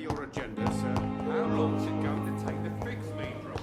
your agenda, sir. How long is it going to take to fix me, Drop?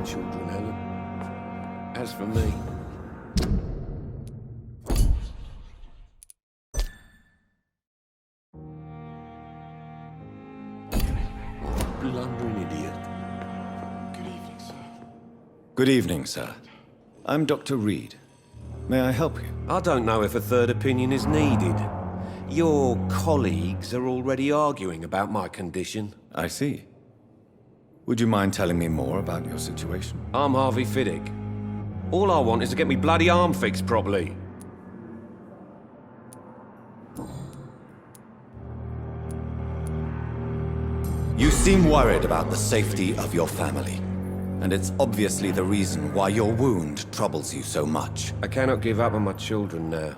Children, Helen. As for me... blundering idiot. Good evening, sir. Good evening, sir. I'm Dr. Reed. May I help you? I don't know if a third opinion is needed. Your colleagues are already arguing about my condition. I see. Would you mind telling me more about your situation? I'm Harvey Fiddick. All I want is to get me bloody arm fixed properly. You seem worried about the safety of your family. And it's obviously the reason why your wound troubles you so much. I cannot give up on my children now.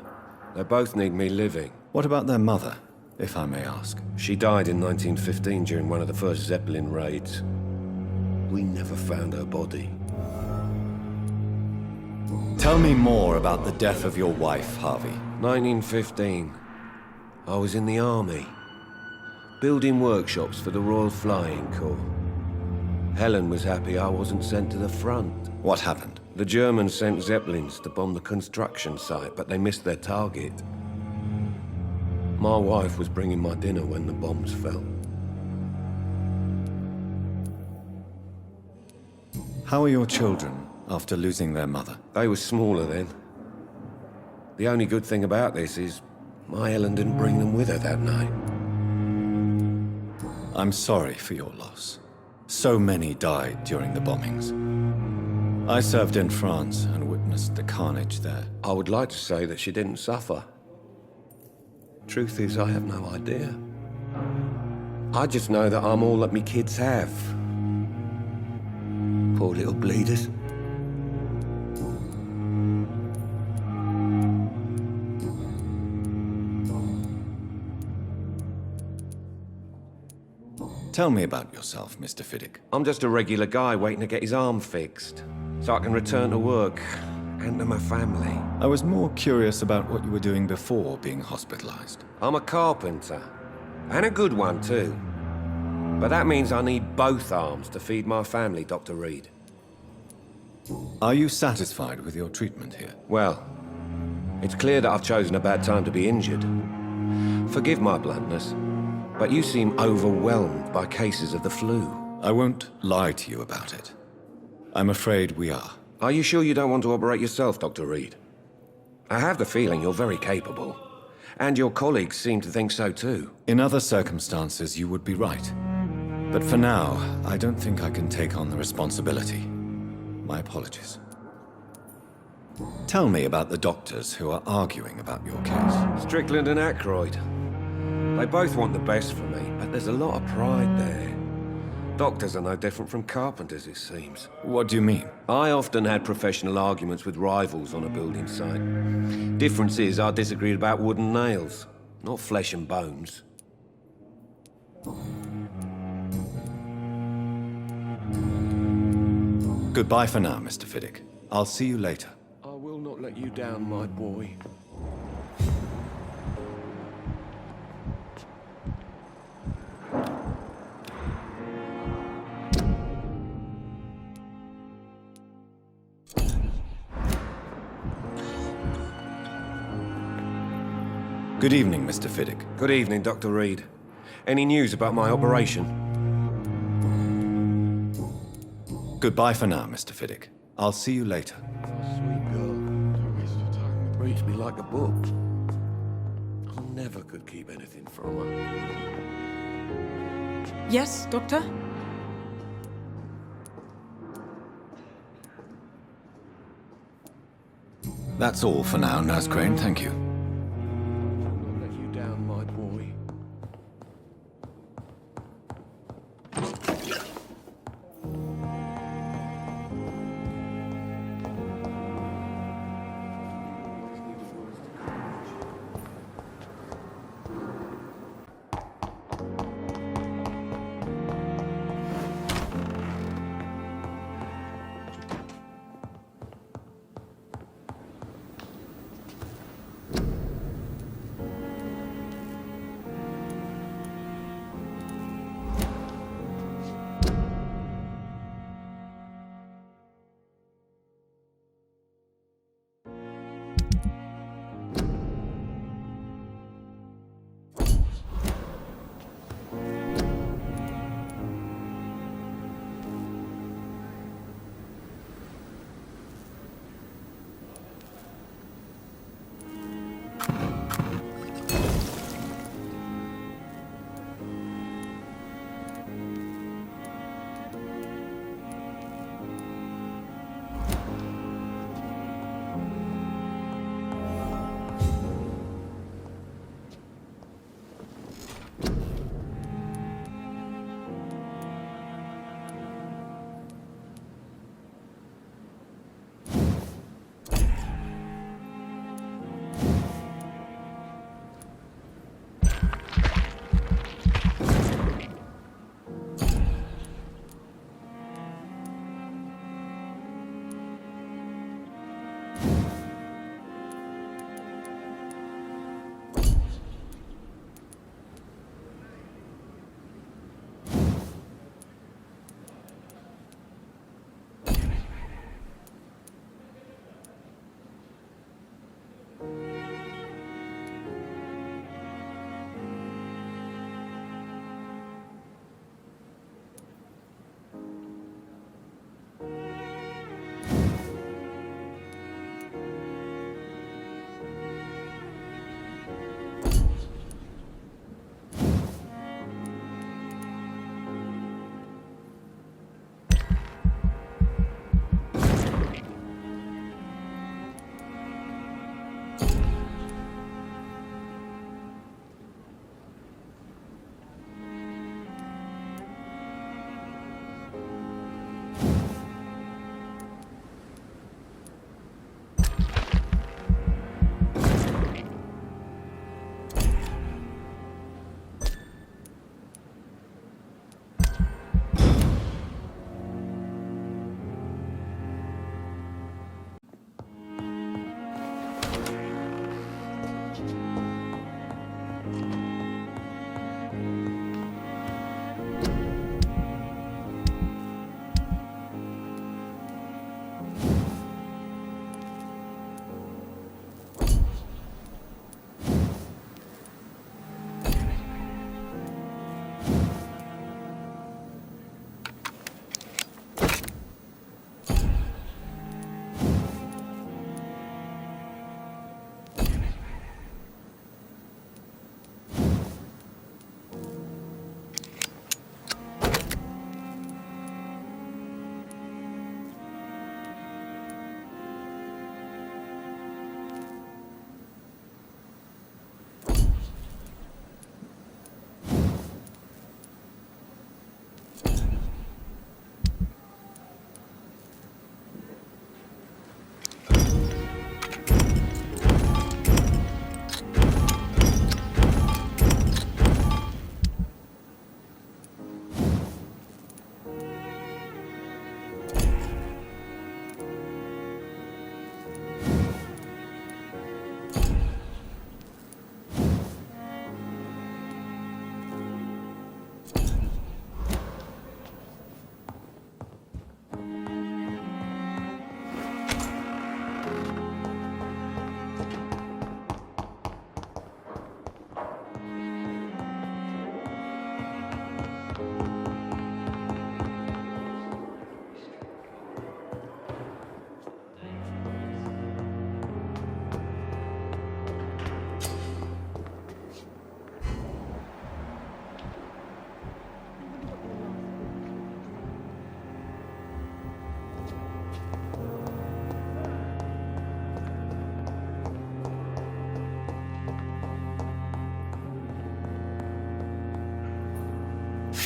They both need me living. What about their mother, if I may ask? She died in 1915 during one of the first Zeppelin raids. We never found her body. Tell me more about the death of your wife, Harvey. 1915. I was in the army, building workshops for the Royal Flying Corps. Helen was happy I wasn't sent to the front. What happened? The Germans sent Zeppelins to bomb the construction site, but they missed their target. My wife was bringing my dinner when the bombs fell. How are your children after losing their mother? They were smaller then. The only good thing about this is my Helen didn't bring them with her that night. I'm sorry for your loss. So many died during the bombings. I served in France and witnessed the carnage there. I would like to say that she didn't suffer. Truth is, I have no idea. I just know that I'm all that me kids have. Poor little bleeders. Tell me about yourself, Mr. Fiddick. I'm just a regular guy waiting to get his arm fixed, so I can return to work and to my family. I was more curious about what you were doing before being hospitalized. I'm a carpenter, and a good one too. But that means I need both arms to feed my family, Dr. Reed. Are you satisfied with your treatment here? Well, it's clear that I've chosen a bad time to be injured. Forgive my bluntness, but you seem overwhelmed by cases of the flu. I won't lie to you about it. I'm afraid we are. Are you sure you don't want to operate yourself, Dr. Reed? I have the feeling you're very capable, and your colleagues seem to think so too. In other circumstances, you would be right. But for now, I don't think I can take on the responsibility. My apologies. Tell me about the doctors who are arguing about your case. Strickland and Aykroyd. They both want the best for me, but there's a lot of pride there. Doctors are no different from carpenters, it seems. What do you mean? I often had professional arguments with rivals on a building site. Difference is I disagreed about wooden nails, not flesh and bones. Goodbye for now, Mr. Fiddick. I'll see you later. I will not let you down, my boy. Good evening, Mr. Fiddick. Good evening, Dr. Reed. Any news about my operation? Goodbye for now, Mr. Fiddick. I'll see you later. Oh, sweet girl. Don't waste your time with me. Reads me like a book. I never could keep anything from her. Yes, Doctor? That's all for now, Nurse Crane. Thank you. Not let you down, my boy.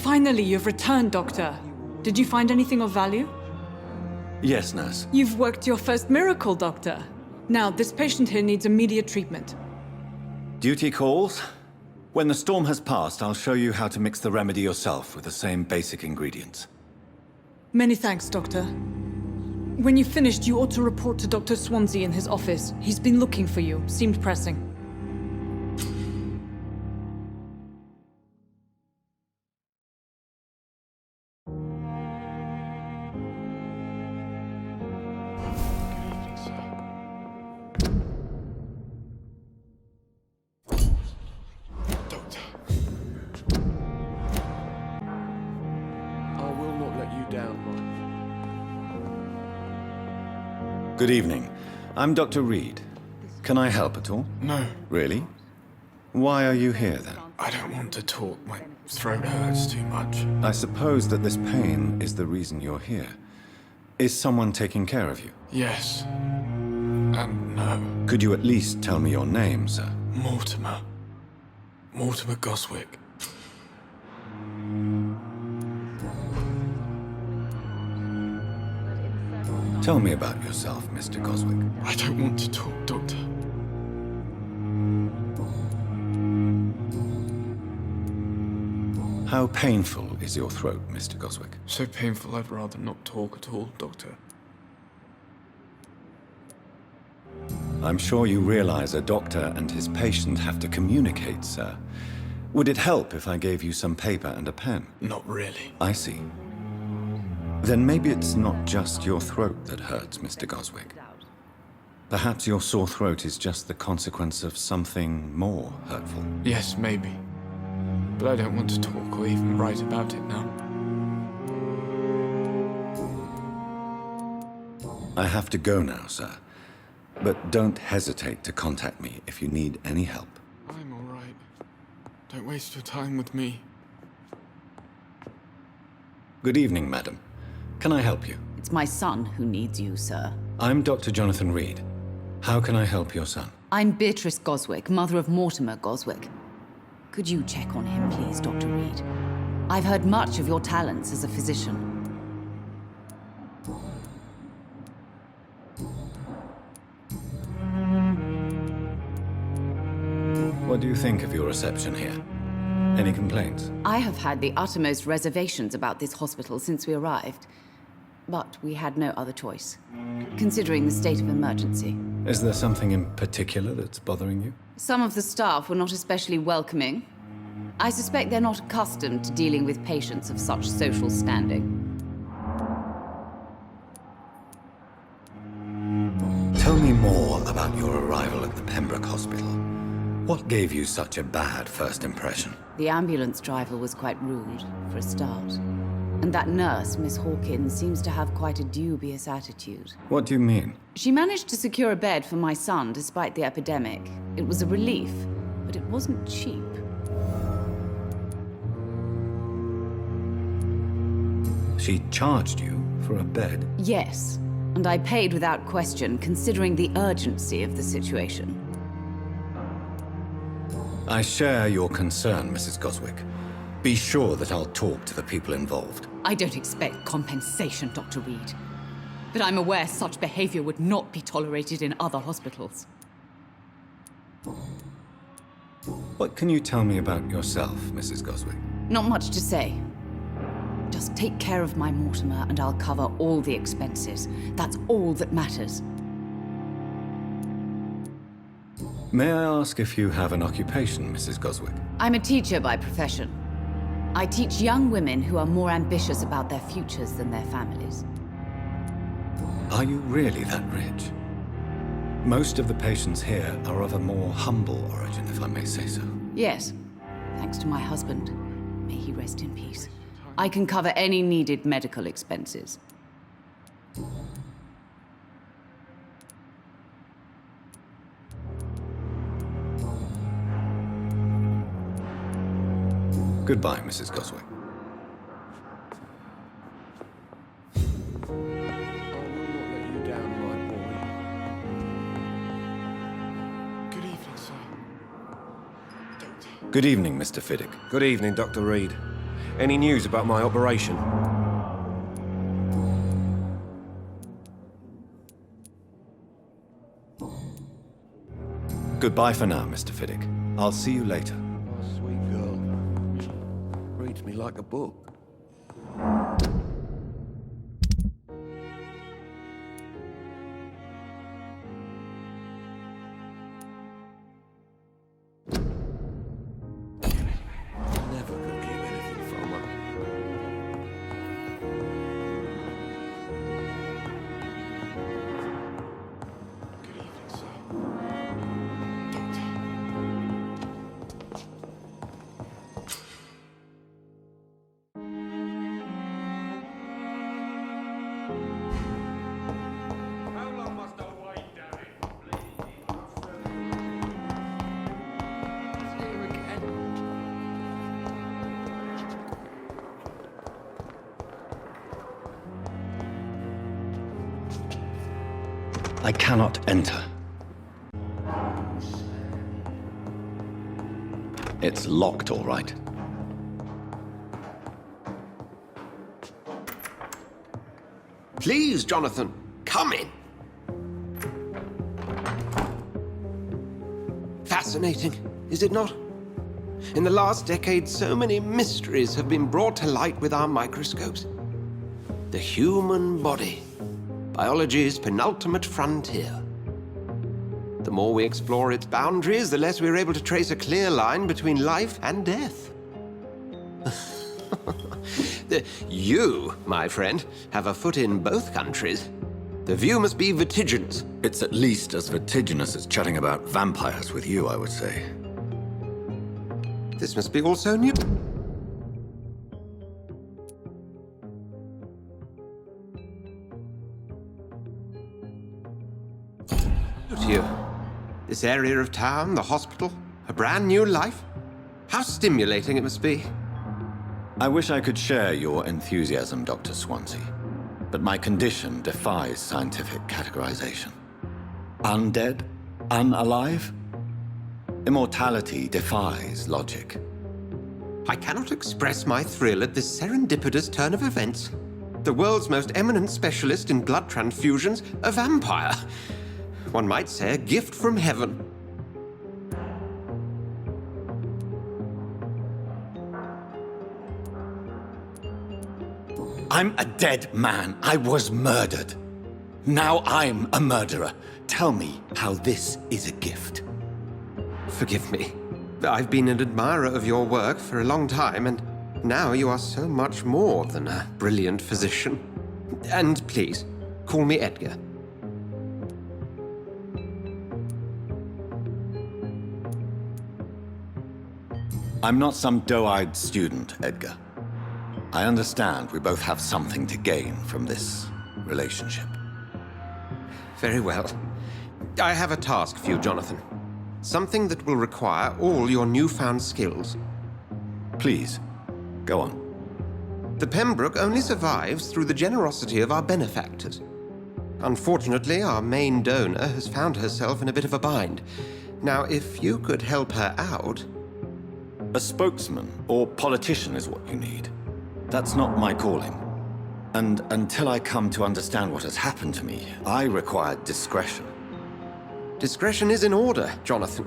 Finally, you've returned, Doctor. Did you find anything of value? Yes, nurse. You've worked your first miracle, Doctor. Now, this patient here needs immediate treatment. Duty calls. When the storm has passed, I'll show you how to mix the remedy yourself with the same basic ingredients. Many thanks, Doctor. When you've finished, you ought to report to Dr. Swansea in his office. He's been looking for you. Seemed pressing. Good evening. I'm Dr. Reed. Can I help at all? No, Really? Why are you here then? I don't want to talk. My throat hurts too much. I suppose that this pain is the reason you're here. Is someone taking care of you? Yes. And no. Could you at least tell me your name, sir? Mortimer. Mortimer Goswick. Tell me about yourself, Mr. Goswick. I don't want to talk, Doctor. How painful is your throat, Mr. Goswick? So painful I'd rather not talk at all, Doctor. I'm sure you realize a doctor and his patient have to communicate, sir. Would it help if I gave you some paper and a pen? Not really. I see. Then maybe it's not just your throat that hurts, Mr. Goswick. Perhaps your sore throat is just the consequence of something more hurtful. Yes, maybe. But I don't want to talk or even write about it now. I have to go now, sir. But don't hesitate to contact me if you need any help. I'm all right. Don't waste your time with me. Good evening, madam. Can I help you? It's my son who needs you, sir. I'm Dr. Jonathan Reed. How can I help your son? I'm Beatrice Goswick, mother of Mortimer Goswick. Could you check on him, please, Dr. Reed? I've heard much of your talents as a physician. What do you think of your reception here? Any complaints? I have had the uttermost reservations about this hospital since we arrived. But we had no other choice, considering the state of emergency. Is there something in particular that's bothering you? Some of the staff were not especially welcoming. I suspect they're not accustomed to dealing with patients of such social standing. Tell me more about your arrival at the Pembroke Hospital. What gave you such a bad first impression? The ambulance driver was quite rude, for a start. And that nurse, Miss Hawkins, seems to have quite a dubious attitude. What do you mean? She managed to secure a bed for my son despite the epidemic. It was a relief, but it wasn't cheap. She charged you for a bed? Yes, and I paid without question, considering the urgency of the situation. I share your concern, Mrs. Goswick. Be sure that I'll talk to the people involved. I don't expect compensation, Dr. Reed. But I'm aware such behavior would not be tolerated in other hospitals. What can you tell me about yourself, Mrs. Goswick? Not much to say. Just take care of my Mortimer and I'll cover all the expenses. That's all that matters. May I ask if you have an occupation, Mrs. Goswick? I'm a teacher by profession. I teach young women who are more ambitious about their futures than their families. Are you really that rich? Most of the patients here are of a more humble origin, if I may say so. Yes, thanks to my husband. May he rest in peace. I can cover any needed medical expenses. Goodbye, Mrs. Goswick. I will not let you down, my boy. Good evening, sir. Doctor. Good evening, Mr. Fiddick. Good evening, Dr. Reed. Any news about my operation? Goodbye for now, Mr. Fiddick. I'll see you later. Oh, sweet girl. Reads me like a book. Never could keep anything from her. Good evening, sir. Doctor. How long must I wait, damn it? He's here again. I cannot enter. It's locked, all right. Please, Jonathan, come in. Fascinating, is it not? In the last decade, so many mysteries have been brought to light with our microscopes. The human body, biology's penultimate frontier. The more we explore its boundaries, the less we're able to trace a clear line between life and death. You, my friend, have a foot in both countries. The view must be vertiginous. It's at least as vertiginous as chatting about vampires with you, I would say. This must be also new. To you. This area of town, the hospital, a brand new life. How stimulating it must be. I wish I could share your enthusiasm, Dr. Swansea, but my condition defies scientific categorization. Undead? Unalive? Immortality defies logic. I cannot express my thrill at this serendipitous turn of events. The world's most eminent specialist in blood transfusions, a vampire. One might say a gift from heaven. I'm a dead man. I was murdered. Now I'm a murderer. Tell me how this is a gift. Forgive me. I've been an admirer of your work for a long time, and now you are so much more than a brilliant physician. And please, call me Edgar. I'm not some doe-eyed student, Edgar. I understand we both have something to gain from this relationship. Very well. I have a task for you, Jonathan. Something that will require all your newfound skills. Please, go on. The Pembroke only survives through the generosity of our benefactors. Unfortunately, our main donor has found herself in a bit of a bind. Now, if you could help her out... A spokesman or politician is what you need. That's not my calling. And until I come to understand what has happened to me, I require discretion. Discretion is in order, Jonathan.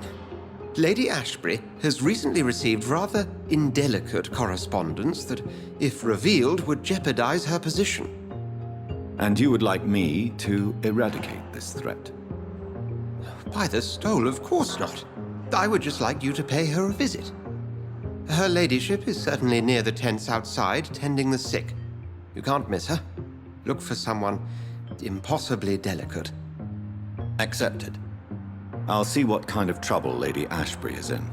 Lady Ashbury has recently received rather indelicate correspondence that, if revealed, would jeopardize her position. And you would like me to eradicate this threat? By the stole, of course not. I would just like you to pay her a visit. Her ladyship is certainly near the tents outside, tending the sick. You can't miss her. Look for someone impossibly delicate. Accepted. I'll see what kind of trouble Lady Ashbury is in.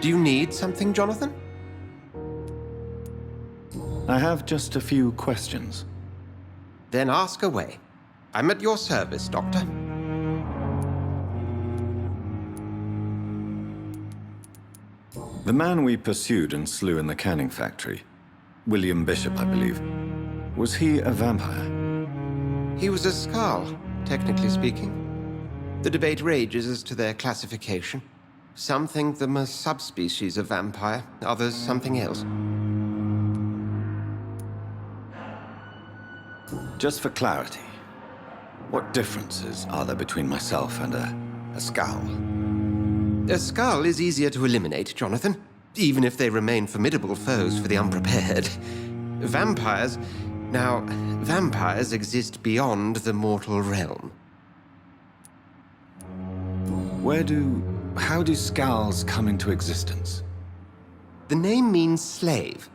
Do you need something, Jonathan? I have just a few questions. Then ask away. I'm at your service, Doctor. The man we pursued and slew in the canning factory, William Bishop, I believe, was he a vampire? He was a Skrull, technically speaking. The debate rages as to their classification. Some think them a subspecies of vampire, others something else. Just for clarity, what differences are there between myself and a Skrull? A Skrull is easier to eliminate, Jonathan, even if they remain formidable foes for the unprepared. Vampires... Now, vampires exist beyond the mortal realm. How do Skrulls come into existence? The name means slave.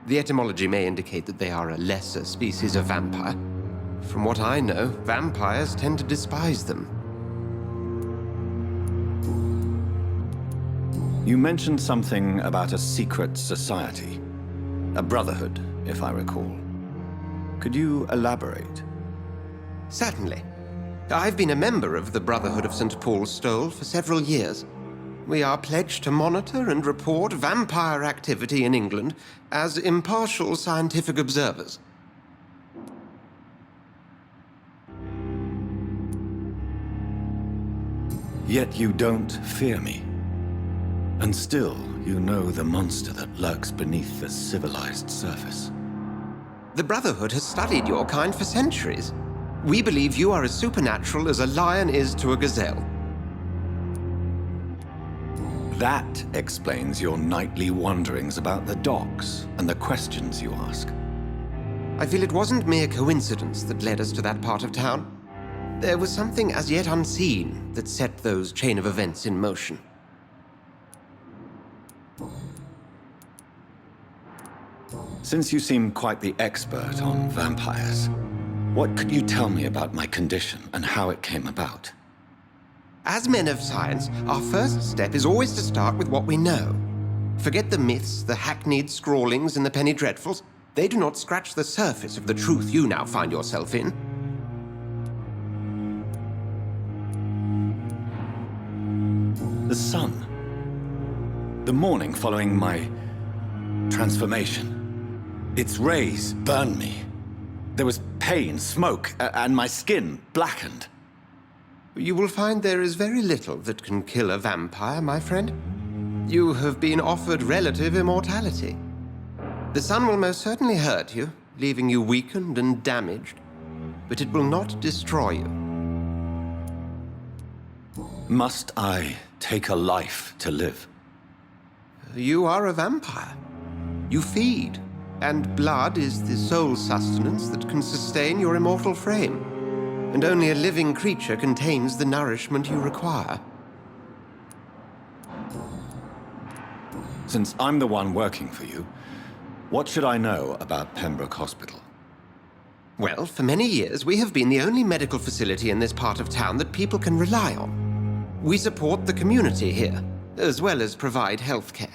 The etymology may indicate that they are a lesser species of vampire. From what I know, vampires tend to despise them. You mentioned something about a secret society. A brotherhood, if I recall. Could you elaborate? Certainly. I've been a member of the Brotherhood of St. Paul's Stole for several years. We are pledged to monitor and report vampire activity in England as impartial scientific observers. Yet you don't fear me. And still, you know the monster that lurks beneath the civilized surface. The Brotherhood has studied your kind for centuries. We believe you are as supernatural as a lion is to a gazelle. That explains your nightly wanderings about the docks and the questions you ask. I feel it wasn't mere coincidence that led us to that part of town. There was something as yet unseen that set those chain of events in motion. Since you seem quite the expert on vampires, what could you tell me about my condition and how it came about? As men of science, our first step is always to start with what we know. Forget the myths, the hackneyed scrawlings, and the penny dreadfuls. They do not scratch the surface of the truth you now find yourself in. The sun. The morning following my transformation. Its rays burned me. There was pain, smoke, and my skin blackened. You will find there is very little that can kill a vampire, my friend. You have been offered relative immortality. The sun will most certainly hurt you, leaving you weakened and damaged, but it will not destroy you. Must I take a life to live? You are a vampire. You feed, and blood is the sole sustenance that can sustain your immortal frame. And only a living creature contains the nourishment you require. Since I'm the one working for you, what should I know about Pembroke Hospital? Well, for many years, we have been the only medical facility in this part of town that people can rely on. We support the community here, as well as provide health care.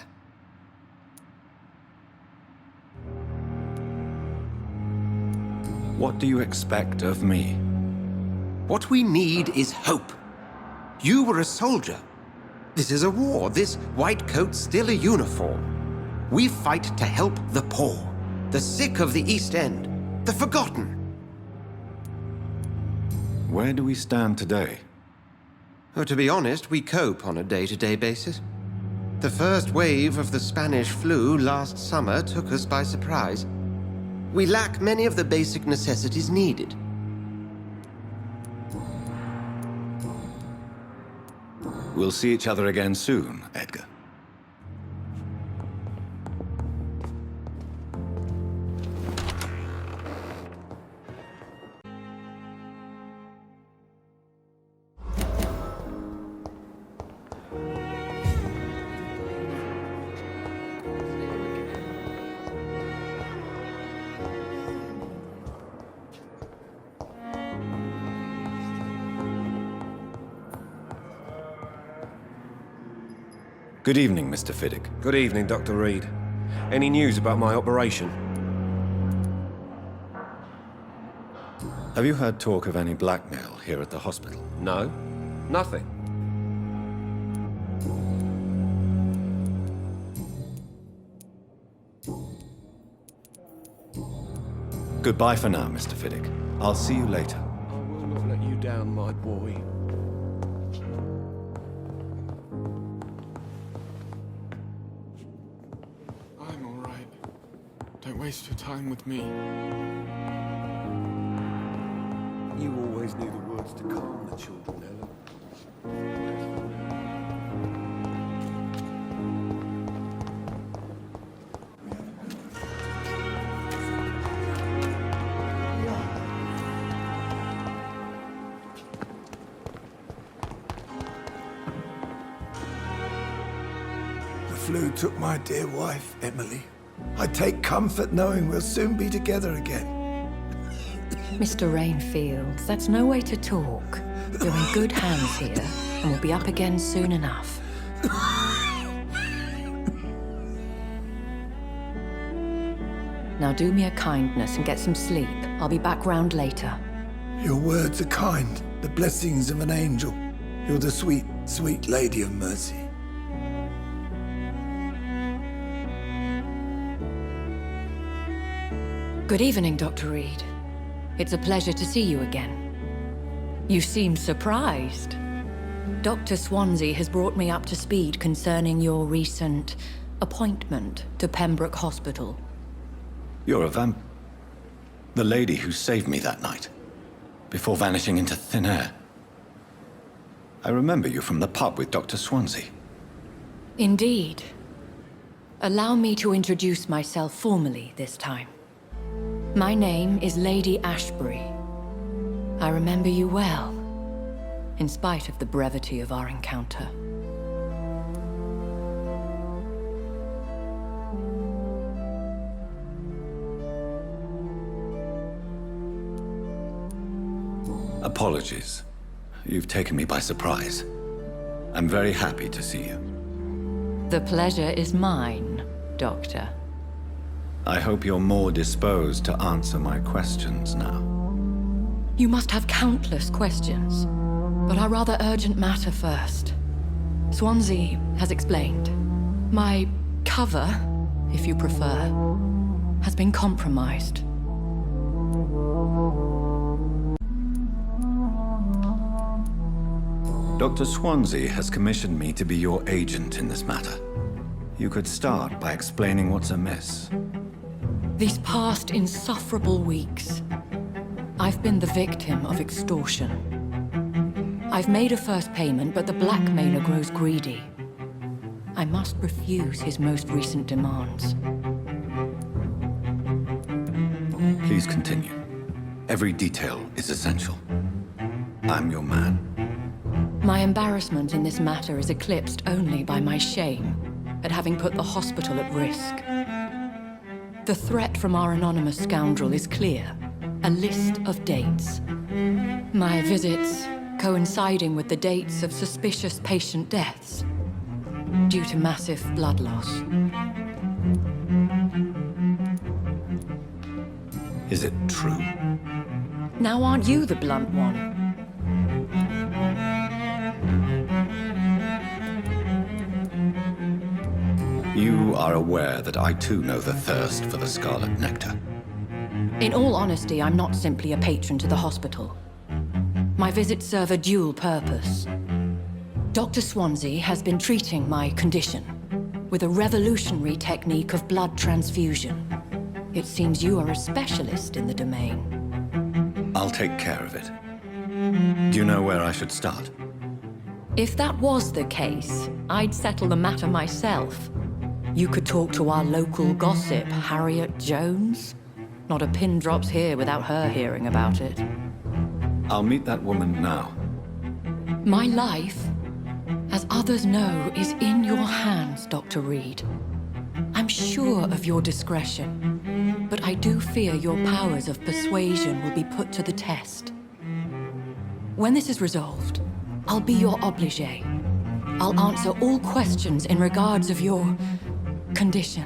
What do you expect of me? What we need is hope. You were a soldier. This is a war. This white coat's still a uniform. We fight to help the poor, the sick of the East End, the forgotten. Where do we stand today? Oh, to be honest, we cope on a day-to-day basis. The first wave of the Spanish flu last summer took us by surprise. We lack many of the basic necessities needed. We'll see each other again soon, Edgar. Good evening, Mr. Fiddick. Good evening, Dr. Reed. Any news about my operation? Have you heard talk of any blackmail here at the hospital? No, nothing. Goodbye for now, Mr. Fiddick. I'll see you later. I will not let you down, my boy. I'm all right. Don't waste your time with me. You always knew the words to calm the children, Ellen. The flu took my dear wife, Emily. I take comfort knowing we'll soon be together again. Mr. Rainfield, that's no way to talk. You're in good hands here, and we'll be up again soon enough. Now do me a kindness and get some sleep. I'll be back round later. Your words are kind, the blessings of an angel. You're the sweet, sweet Lady of Mercy. Good evening, Dr. Reed. It's a pleasure to see you again. You seem surprised. Dr. Swansea has brought me up to speed concerning your recent appointment to Pembroke Hospital. You're a the lady who saved me that night, before vanishing into thin air. I remember you from the pub with Dr. Swansea. Indeed. Allow me to introduce myself formally this time. My name is Lady Ashbury. I remember you well, in spite of the brevity of our encounter. Apologies. You've taken me by surprise. I'm very happy to see you. The pleasure is mine, Doctor. I hope you're more disposed to answer my questions now. You must have countless questions, but our rather urgent matter first. Swansea has explained. My cover, if you prefer, has been compromised. Dr. Swansea has commissioned me to be your agent in this matter. You could start by explaining what's amiss. These past insufferable weeks, I've been the victim of extortion. I've made a first payment, but the blackmailer grows greedy. I must refuse his most recent demands. Please continue. Every detail is essential. I'm your man. My embarrassment in this matter is eclipsed only by my shame at having put the hospital at risk. The threat from our anonymous scoundrel is clear. A list of dates. My visits coinciding with the dates of suspicious patient deaths due to massive blood loss. Is it true? Now aren't you the blunt one? You are aware that I too know the thirst for the scarlet nectar. In all honesty, I'm not simply a patron to the hospital. My visits serve a dual purpose. Dr. Swansea has been treating my condition with a revolutionary technique of blood transfusion. It seems you are a specialist in the domain. I'll take care of it. Do you know where I should start? If that was the case, I'd settle the matter myself. You could talk to our local gossip, Harriet Jones. Not a pin drops here without her hearing about it. I'll meet that woman now. My life, as others know, is in your hands, Dr. Reed. I'm sure of your discretion, but I do fear your powers of persuasion will be put to the test. When this is resolved, I'll be your obligé. I'll answer all questions in regards of your condition.